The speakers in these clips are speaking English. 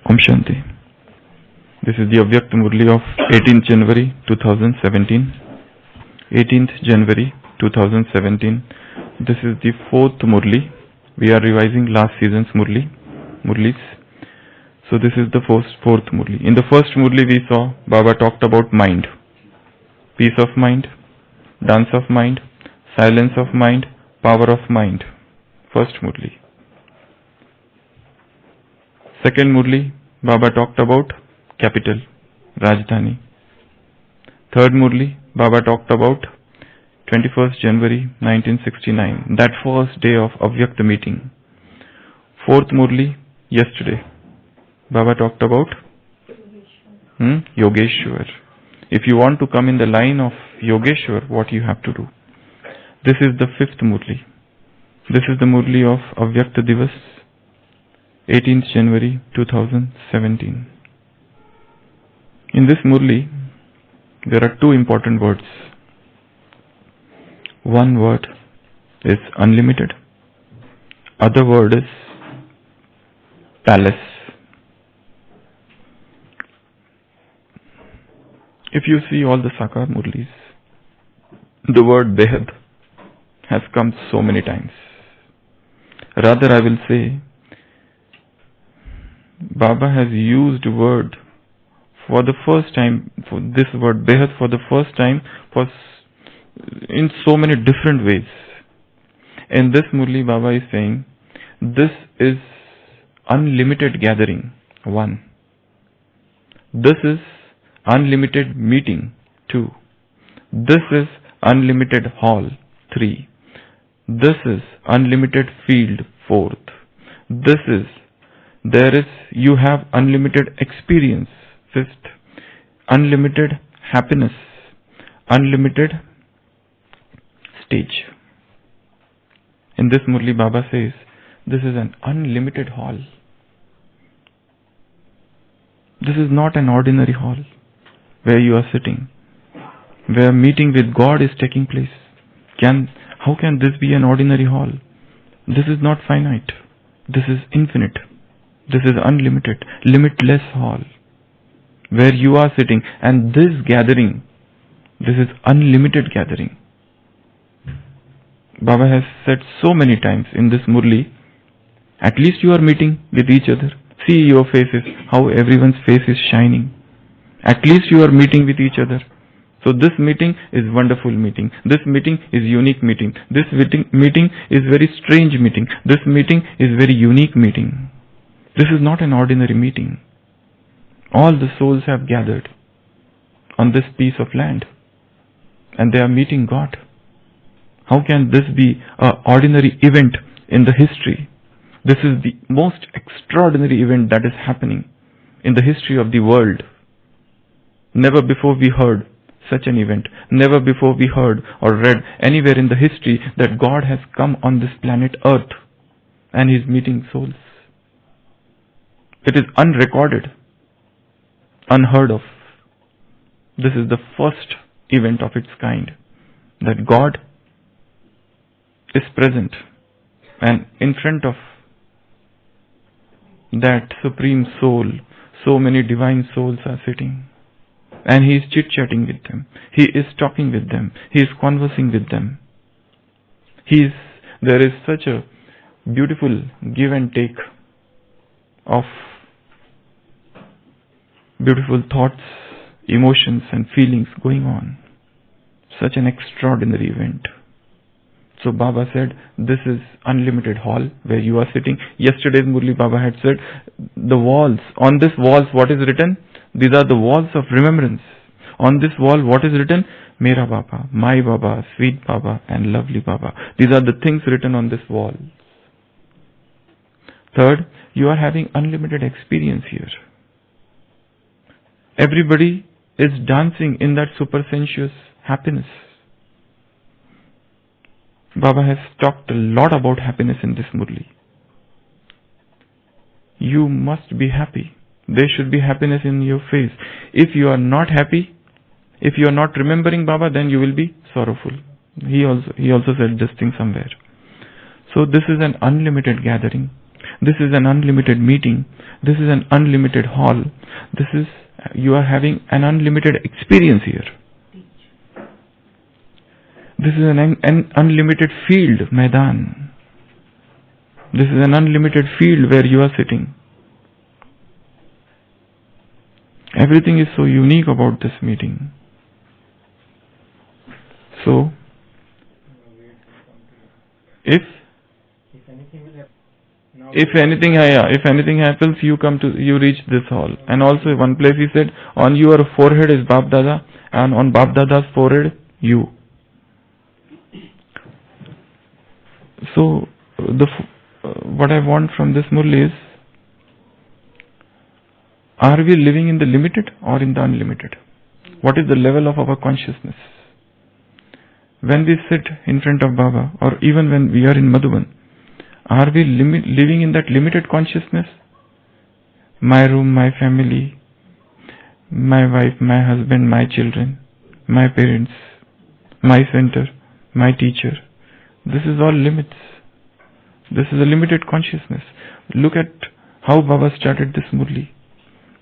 Om Shanti. This is the Avyakt Murli of 18th January 2017. 18th January 2017. This is the fourth Murli. We are revising last season's Murlis. So this is the fourth Murli. In the first Murli we saw Baba talked about mind. Peace of mind, dance of mind, silence of mind, power of mind. First Murli. Second Murli, Baba talked about capital, Rajdhani. Third Murli, Baba talked about 21st January 1969, that first day of Avyakt meeting. Fourth Murli, yesterday, Baba talked about Yogeshwar. If you want to come in the line of Yogeshwar, what you have to do? This is the fifth Murli. This is the Murli of Avyakt Divas, 18th January 2017. In this Murli, there are two important words. One word is unlimited. Other word is palace. If you see all the Sakar Murlis, the word Behad has come so many times. Rather, I will say, Baba has used word for the first time, for this word Behad for the first time in so many different ways. In this Murli, Baba is saying, this is unlimited gathering, 1. This is unlimited meeting, 2. This is unlimited hall, 3. This is unlimited field, 4th. You have unlimited experience, 5th. Unlimited happiness, unlimited stage. In this Murli, Baba says, this is an unlimited hall. This is not an ordinary hall where you are sitting, where meeting with God is taking place. How can this be an ordinary hall? This is not finite. This is infinite. This is unlimited, limitless hall where you are sitting, and this gathering, this is unlimited gathering. Baba has said so many times in this Murli, at least you are meeting with each other. See your faces, how everyone's face is shining. At least you are meeting with each other. So this meeting is wonderful meeting. This meeting is unique meeting. This meeting is very strange meeting. This meeting is very unique meeting. This is not an ordinary meeting. All the souls have gathered on this piece of land and they are meeting God. How can this be an ordinary event in the history? This is the most extraordinary event that is happening in the history of the world. Never before we heard such an event. Never before we heard or read anywhere in the history that God has come on this planet Earth and He is meeting souls. It is unrecorded, unheard of. This is the first event of its kind, that God is present and in front of that Supreme Soul, so many divine souls are sitting. And He is chit-chatting with them. He is talking with them. He is conversing with them. There is such a beautiful give and take of beautiful thoughts, emotions and feelings going on. Such an extraordinary event. So Baba said, this is unlimited hall where you are sitting. Yesterday's Murli, Baba had said, the walls, on this walls what is written? These are the walls of remembrance. On this wall what is written? Mera Baba, my Baba, sweet Baba and lovely Baba. These are the things written on this wall. Third, you are having unlimited experience here. Everybody is dancing in that supersensuous happiness. Baba has talked a lot about happiness in this Murli. You must be happy. There should be happiness in your face. If you are not happy, if you are not remembering Baba, then you will be sorrowful. He also said this thing somewhere. So this is an unlimited gathering. This is an unlimited meeting. This is an unlimited hall. You are having an unlimited experience here. This is an unlimited field, Maidan. This is an unlimited field where you are sitting. Everything is so unique about this meeting. So, if anything happens, you reach this hall. And also one place he said, on your forehead is Bapdada, and on Bapdada's forehead, you. So, what I want from this Murli is, are we living in the limited or in the unlimited? What is the level of our consciousness? When we sit in front of Baba, or even when we are in Madhuban, are we living in that limited consciousness? My room, my family, my wife, my husband, my children, my parents, my center, my teacher. This is all limits. This is a limited consciousness. Look at how Baba started this Murli.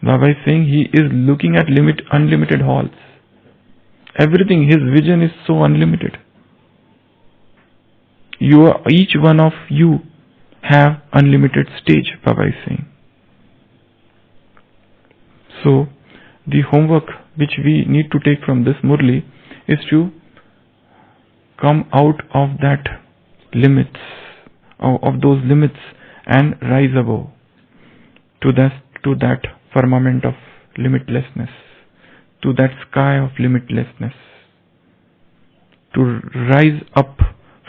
Baba is saying he is looking at unlimited halls. Everything, his vision is so unlimited. Each one of you have unlimited stage, Baba is saying. So, the homework which we need to take from this Murli is to come out of that limits, of those limits, and rise above to that firmament of limitlessness, to that sky of limitlessness, to rise up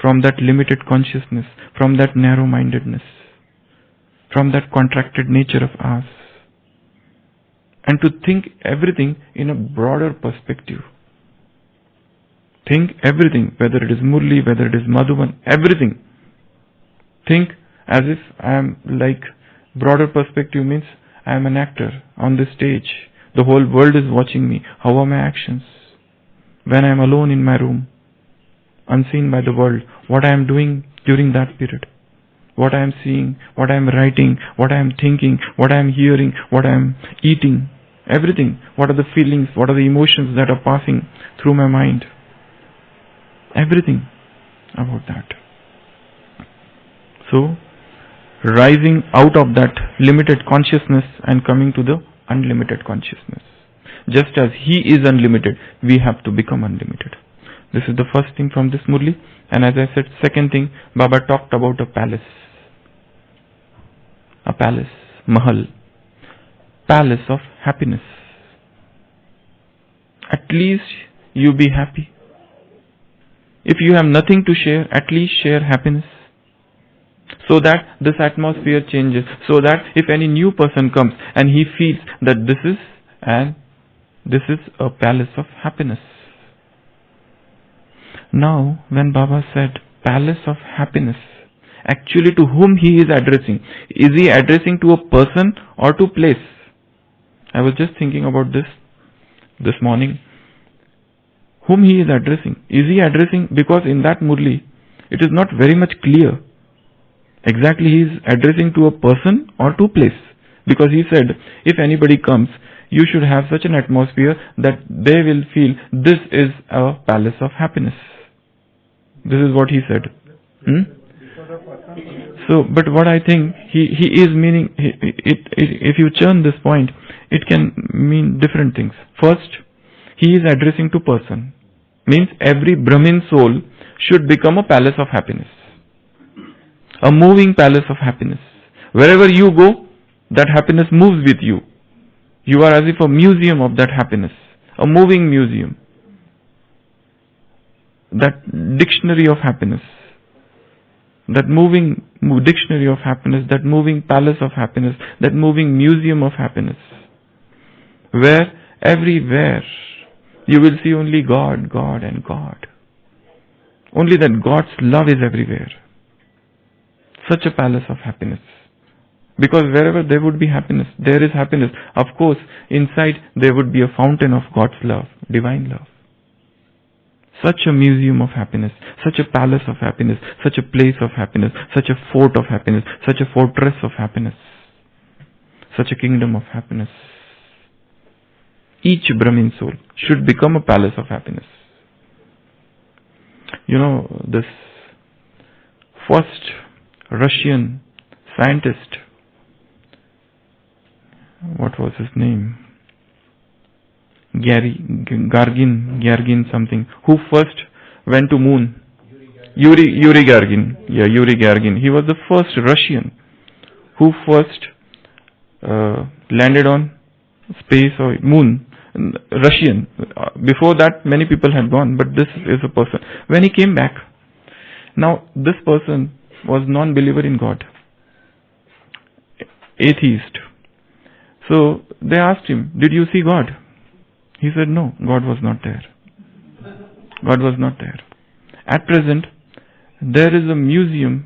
from that limited consciousness, from that narrow-mindedness, from that contracted nature of ours, and to think everything in a broader perspective. Think everything, whether it is Murli, whether it is Madhuban, everything. Think as if I am like, broader perspective means I am an actor on this stage. The whole world is watching me. How are my actions? When I am alone in my room, unseen by the world, what I am doing during that period, what I am seeing, what I am writing, what I am thinking, what I am hearing, what I am eating, everything. What are the feelings, what are the emotions that are passing through my mind? Everything about that. So, rising out of that limited consciousness and coming to the unlimited consciousness. Just as he is unlimited, we have to become unlimited. This is the first thing from this Murli. And as I said, second thing, Baba talked about a palace. A palace, Mahal. Palace of happiness. At least you be happy. If you have nothing to share, at least share happiness. So that this atmosphere changes. So that if any new person comes and he feels that this is a palace of happiness. Now, when Baba said palace of happiness, actually to whom he is addressing? Is he addressing to a person or to place? I was just thinking about this morning. Whom he is addressing? Is he addressing, because in that Murli, it is not very much clear. Exactly he is addressing to a person or to place. Because he said, if anybody comes, you should have such an atmosphere that they will feel this is a palace of happiness. This is what he said. So, but what I think he is meaning, if you churn this point, it can mean different things. First, he is addressing to person. Means every Brahmin soul should become a palace of happiness. A moving palace of happiness. Wherever you go, that happiness moves with you. You are as if a museum of that happiness. A moving museum. That dictionary of happiness. That moving dictionary of happiness. That moving palace of happiness. That moving museum of happiness. Where everywhere you will see only God, God and God. Only that God's love is everywhere. Such a palace of happiness. Because wherever there would be happiness, there is happiness. Of course, inside there would be a fountain of God's love, divine love. Such a museum of happiness, such a palace of happiness, such a place of happiness, such a fort of happiness, such a fortress of happiness, such a kingdom of happiness. Each Brahmin soul should become a palace of happiness. You know, this first Russian scientist, what was his name? Gargin something, who first went to moon. Yuri Gagarin. Yeah, Yuri Gagarin. He was the first Russian who first landed on space or moon. Russian. Before that, many people had gone, but this is a person. When he came back, now this person was non-believer in God, atheist. So they asked him, "Did you see God?" He said, "No, God was not there. God was not there." At present, there is a museum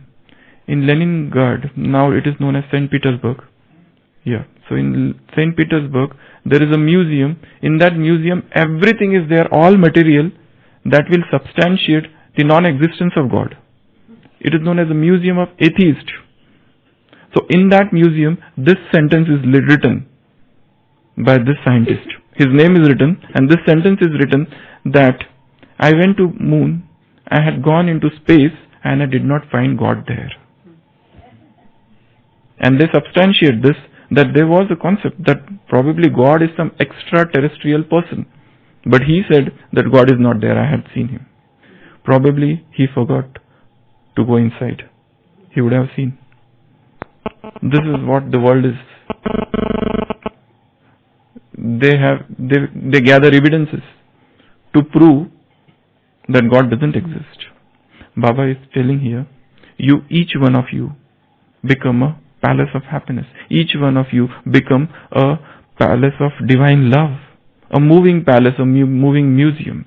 in Leningrad. Now it is known as St. Petersburg. Yeah. So in St. Petersburg, there is a museum. In that museum, everything is there, all material that will substantiate the non-existence of God. It is known as a museum of atheists. So in that museum, this sentence is written by this scientist. His name is written, and this sentence is written that I went to moon, I had gone into space, and I did not find God there. And they substantiate this, that there was a concept that probably God is some extraterrestrial person. But he said that God is not there, I had seen him. Probably he forgot to go inside. He would have seen. This is what the world is. They gather evidences to prove that God doesn't exist. Baba is telling here, each one of you become a palace of happiness. Each one of you become a palace of divine love, a moving palace, a moving museum.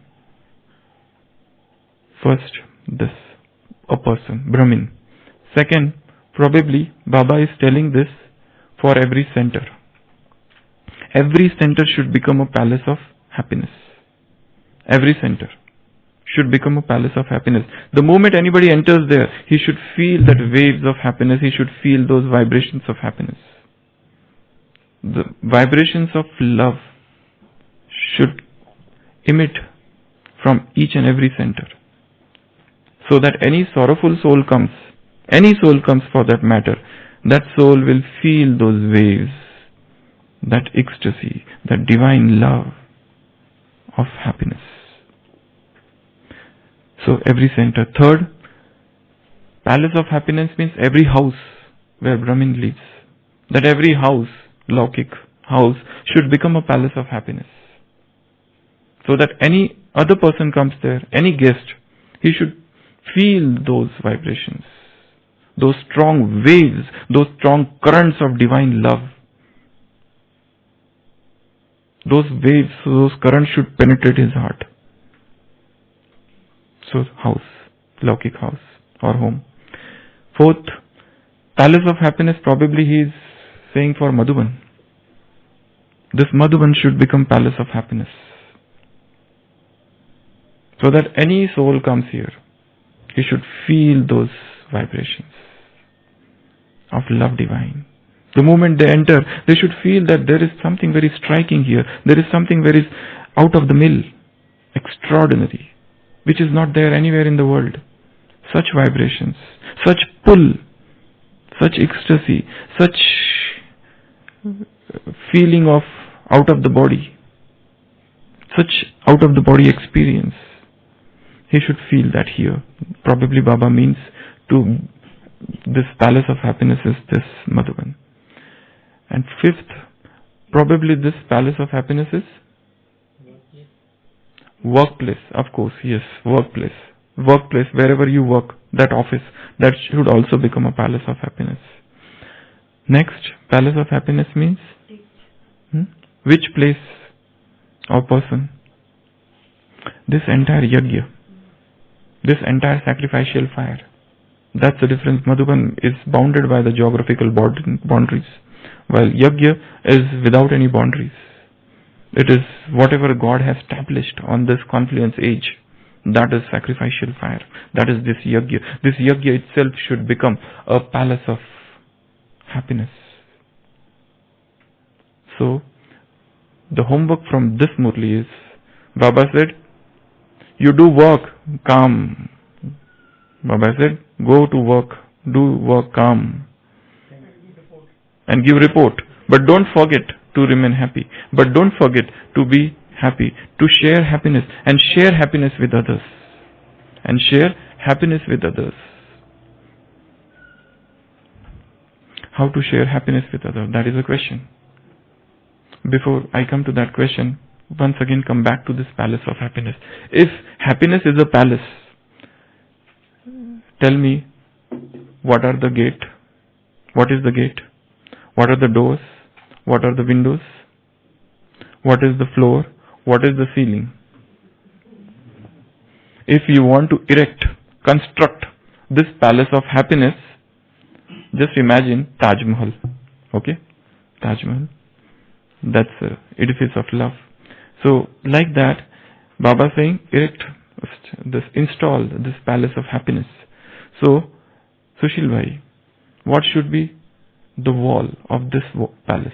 First, this, a person, Brahmin. Second, probably Baba is telling this for every center. Every center should become a palace of happiness. Every center should become a palace of happiness. The moment anybody enters there, he should feel that waves of happiness. He should feel those vibrations of happiness. The vibrations of love should emit from each and every center, so that any sorrowful soul comes, any soul comes for that matter, that soul will feel those waves, that ecstasy, that divine love of happiness. So every center. Third, palace of happiness means every house where Brahmin lives. That every house, Laukik house, should become a palace of happiness. So that any other person comes there, any guest, he should feel those vibrations, those strong waves, those strong currents of divine love. Those waves, those currents should penetrate his heart. So house, Laukik house or home. Fourth, palace of happiness, probably he is saying for Madhuban. This Madhuban should become palace of happiness. So that any soul comes here, he should feel those vibrations of love divine. The moment they enter, they should feel that there is something very striking here. There is something very out of the mill, extraordinary, which is not there anywhere in the world. Such vibrations, such pull, such ecstasy, such feeling of out of the body, such out of the body experience. He should feel that here. Probably Baba means to this palace of happiness is this Madhuban. And fifth, probably this palace of happiness is workplace. Of course, yes, workplace. Workplace, wherever you work, that office, that should also become a palace of happiness. Next, palace of happiness means which place or person? This entire yajna, this entire sacrificial fire. That's the difference. Madhuban is bounded by the geographical boundaries, while yajna is without any boundaries. It is whatever God has established on this confluence age. That is sacrificial fire. That is this yajna. This yajna itself should become a palace of happiness. So, the homework from this Murli is, Baba said, you do work, calm. Baba said, go to work, do work, calm. And give report. But don't forget to remain happy. But don't forget to be happy, to share happiness and share happiness with others. And share happiness with others. How to share happiness with others? That is a question. Before I come to that question, once again come back to this palace of happiness. If happiness is a palace, tell me, what are the gate? What is the gate? What are the doors? What are the windows? What is the floor? What is the ceiling? If you want to construct this palace of happiness, just imagine Taj Mahal. Okay? Taj Mahal. That's an edifice of love. So, like that, Baba saying, install this palace of happiness. So, Sushil Bhai, what should be the wall of this palace?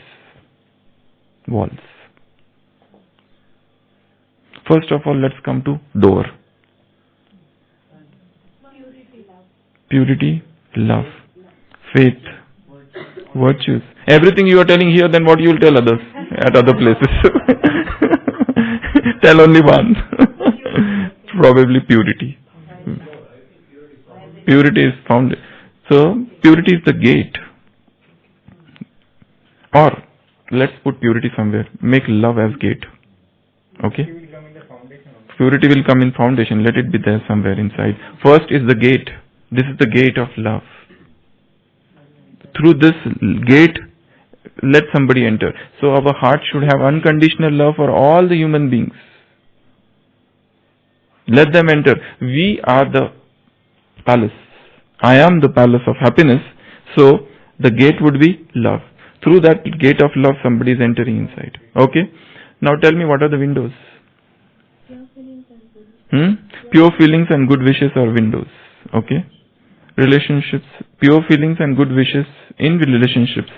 Walls. First of all, let's come to door. Purity, love, faith, virtues. Everything you are telling here, then what you will tell others at other places? Tell only one. Probably purity. Purity is found. So, purity is the gate. Or, let's put purity somewhere. Make love as gate. Okay? Purity will come in foundation. Let it be there somewhere inside. First is the gate. This is the gate of love. Through this gate, let somebody enter. So our heart should have unconditional love for all the human beings. Let them enter. We are the palace. I am the palace of happiness. So the gate would be love. Through that gate of love, somebody is entering inside. Okay? Now tell me, what are the windows? Pure feelings and good wishes are windows. Okay? Relationships, pure feelings and good wishes in relationships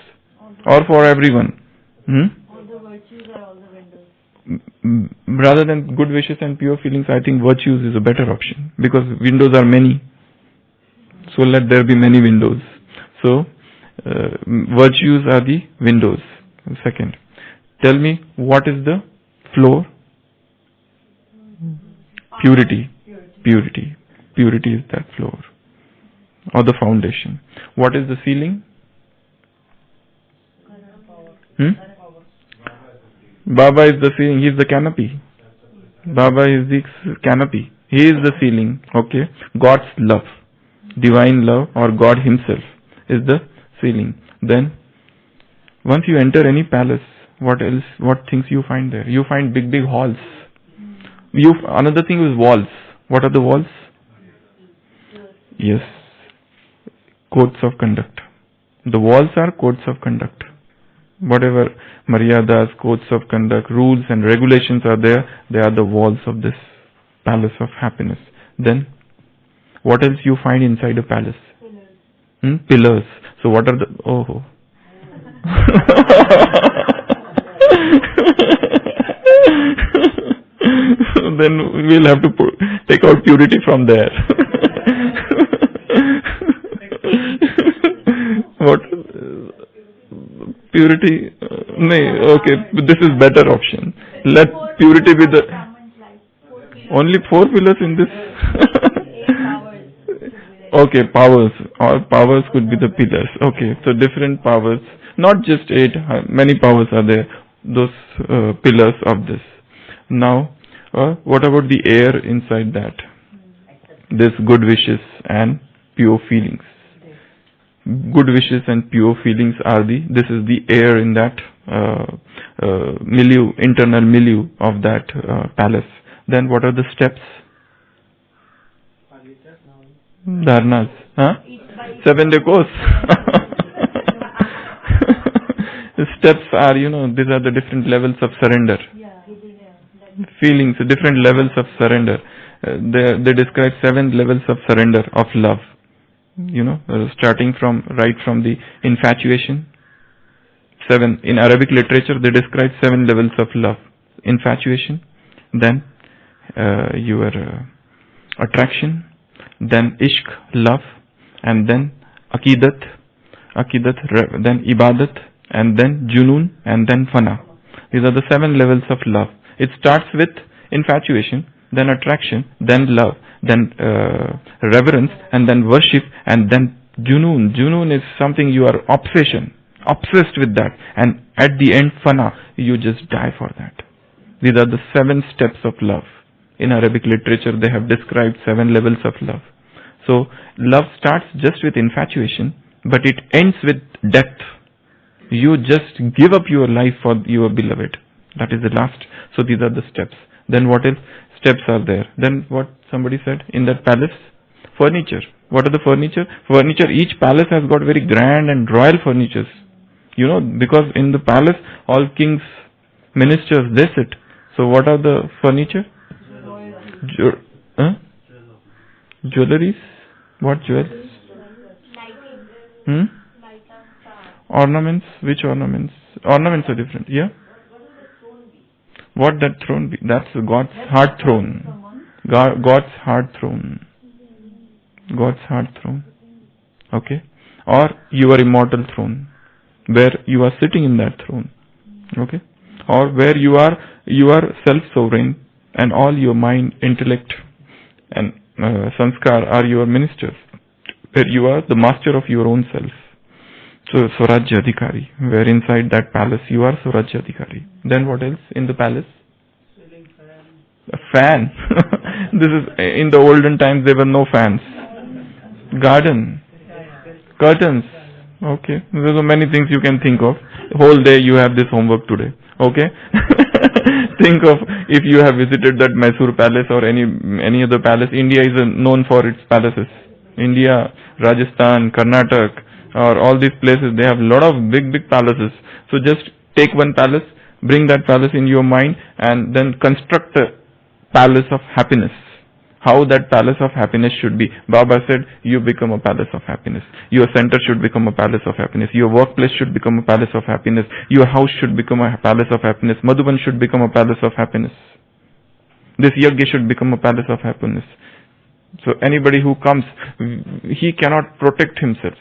or for everyone. All the virtues are all the windows. Rather than good wishes and pure feelings, I think virtues is a better option because windows are many. So let there be many windows. So virtues are the windows. Second, tell me, what is the floor? Purity. Purity. Purity is that floor or the foundation. What is the ceiling? Baba is the ceiling. He is the canopy. Baba is the canopy. He is the ceiling. Okay. God's love, divine love, or God Himself is the ceiling. Then, once you enter any palace, what else? What things you find there? You find big halls. Another thing is walls. What are the walls? Yes. Codes of conduct. The walls are codes of conduct. Whatever maryadas, codes of conduct, rules and regulations are there, they are the walls of this palace of happiness. Then, what else you find inside a palace? Pillars. Pillars. So what are the... Oh. Then we'll have to take out purity from there. What? Purity? No, okay, this is better option. Let purity be the... Only 4 pillars in this? Okay, powers. All powers could be the pillars. Okay, so different powers. Not just 8, many powers are there. Those pillars of this. Now, what about the air inside that? This good wishes and pure feelings. Good wishes and pure feelings are this is the air in that milieu, internal milieu of that palace. Then what are the steps? Dharnas. 7-day course. The steps are, these are the different levels of surrender. Feelings, different levels of surrender. they describe 7 levels of surrender of love. Starting right from the infatuation. 7. In Arabic literature, they describe 7 levels of love. Infatuation, then your attraction, then ishq, love, and then aqidat, then ibadat, and then junoon, and then fana. These are the 7 levels of love. It starts with infatuation, then attraction, then love, then reverence, and then worship, and then junoon. Junoon is something you are obsessed with that, and at the end fana, you just die for that. These are the 7 steps of love. In Arabic literature, they have described 7 levels of love. So, love starts just with infatuation, but it ends with death. You just give up your life for your beloved. That is the last. So, these are the steps. Then what else? Steps are there. Then what somebody said in that palace? Furniture. What are the furniture? Furniture, each palace has got very grand and royal furnitures. Because in the palace, all kings, ministers, they sit. So what are the furniture? Jewelries? What jewels? Ornaments? Which ornaments? Ornaments are different. Yeah? What that throne be? That's God's heart throne. God's heart throne. God's heart throne. Okay? Or your immortal throne, where you are sitting in that throne. Okay? Or where you are self-sovereign, and all your mind, intellect, and sanskar are your ministers, where you are the master of your own self. So, Swarajya Adhikari, where inside that palace you are Swarajya Adhikari. Then what else in the palace? A fan. This is, in the olden times there were no fans. Garden. Curtains. Okay. There are so many things you can think of. Whole day you have this homework today. Okay. Think of if you have visited that Mysore palace or any other palace. India is known for its palaces. India, Rajasthan, Karnataka, or all these places, they have a lot of big palaces. So just take one palace, bring that palace in your mind, and then construct a palace of happiness. How that palace of happiness should be. Baba said, you become a palace of happiness. Your center should become a palace of happiness. Your workplace should become a palace of happiness. Your house should become a palace of happiness. Madhuban should become a palace of happiness. This yajna should become a palace of happiness. So anybody who comes, he cannot protect himself.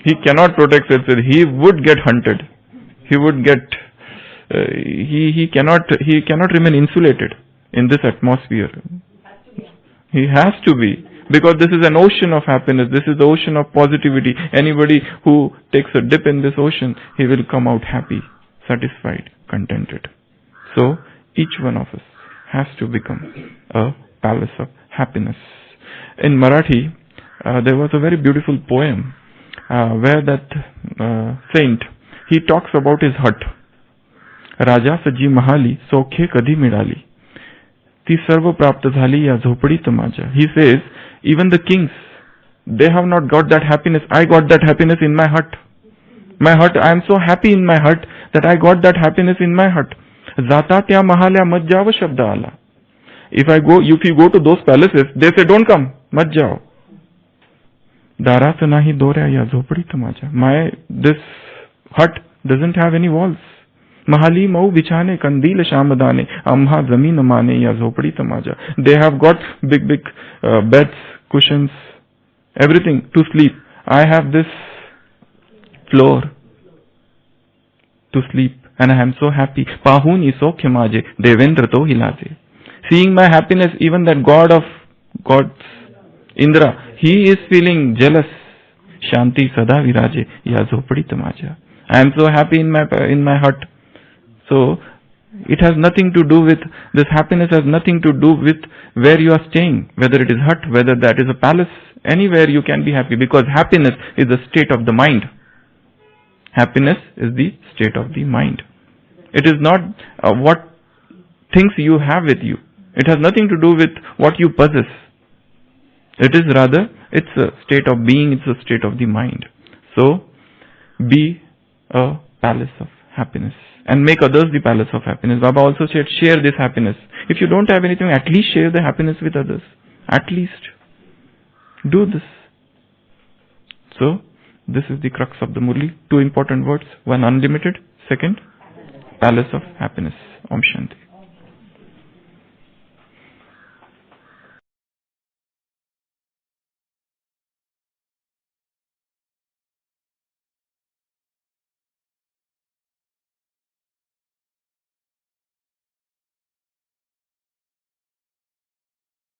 He cannot protect himself. He would get hunted. He would get, he cannot remain insulated in this atmosphere. He has to be, because this is an ocean of happiness. This is the ocean of positivity. Anybody who takes a dip in this ocean, he will come out happy, satisfied, contented. So each one of us has to become a palace of happiness. In Marathi, there was a very beautiful poem where that saint, he talks about his hut. Raja saji mahali sokhe kadi midali. ती सर्व प्राप्त झाली या झोपडीत माझ्या. He says, even the kings, they have not got that happiness. I got that happiness in my hut. My hut, I am so happy in my hut that I got that happiness in my hut. Zata tya mahalya mat jao shabda ala. If you go to those palaces, they say, don't come, mat jao. Darat nahi dorya ya झोपडीत माझ्या. This hut doesn't have any walls. Mahali mau bichane kandil shamadane amha zameen mane ya झोपडी tamaja. They have got big beds, cushions, everything to sleep. I have this floor to sleep and I am so happy. Pahuni sokhya maje devendra to hilaje. Seeing my happiness, even that god of gods, Indra, he is feeling jealous. Shanti sada viraje ya झोपडी tamaja. I am so happy in my hut. So, it has nothing to do with, this happiness has nothing to do with where you are staying, whether it is hut, whether that is a palace, anywhere you can be happy, because happiness is the state of the mind. Happiness is the state of the mind. It is not what things you have with you. It has nothing to do with what you possess. It is rather, it's a state of being, it's a state of the mind. So, be a palace of happiness. And make others the palace of happiness. Baba also said, share this happiness. If you don't have anything, at least share the happiness with others. At least. Do this. So, this is the crux of the Murli. Two important words. One, unlimited. Second, palace of happiness. Om Shanti.